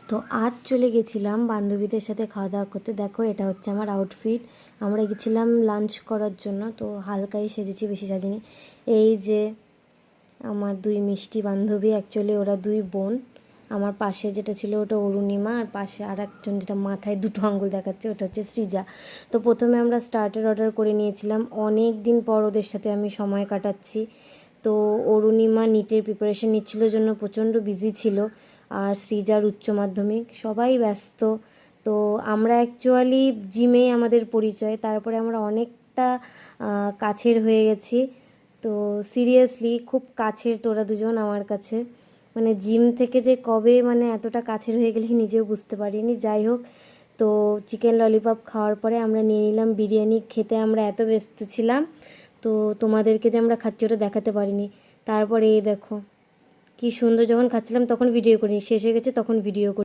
তো আজ চলে গেছিলাম বান্ধবীদের সাথে খাওয়া দাওয়া করতে। দেখো এটা হচ্ছে আমার আউটফিট। আমরা গেছিলাম লাঞ্চ করার জন্য, তো হালকাই সেজেছি, বেশি সাজিনি। এই যে আমার দুই মিষ্টি বান্ধবী, অ্যাকচুয়ালি ওরা দুই বোন। আমার পাশে যেটা ছিল ওটা অরুণিমা, আর পাশে আর একজন যেটা মাথায় দুটো আঙ্গুল দেখাচ্ছে ওটা হচ্ছে সৃজা। তো প্রথমে আমরা স্টার্টার অর্ডার করে নিয়েছিলাম। অনেক দিন পর ওদের সাথে আমি সময় কাটাচ্ছি। তো অরুণিমা নিটের প্রিপারেশন নিচ্ছিল জন্য প্রচণ্ড বিজি ছিল, আর সৃজার উচ্চ মাধ্যমিক, সবাই ব্যস্ত। তো আমরা অ্যাকচুয়ালি জিমেই আমাদের পরিচয়, তারপরে আমরা অনেকটা কাছের হয়ে গেছি। তো সিরিয়াসলি খুব কাছের তোরা দুজন আমার কাছে, মানে জিম থেকে যে কবে মানে এতটা কাছের হয়ে গেলে নিজেও বুঝতে পারিনি। যাই হোক, তো চিকেন ললিপপ খাওয়ার পরে আমরা নিয়ে নিলাম বিরিয়ানি। খেতে আমরা এত ব্যস্ত ছিলাম, তো তোমাদেরকে যে আমরা খাচ্ছি ওটা দেখাতে পারিনি। তারপরে এই দেখো কি সুন্দর, যখন খাচ্ছিলাম তখন ভিডিও করিনি, শেষ হয়ে গেছে তখন ভিডিও করি।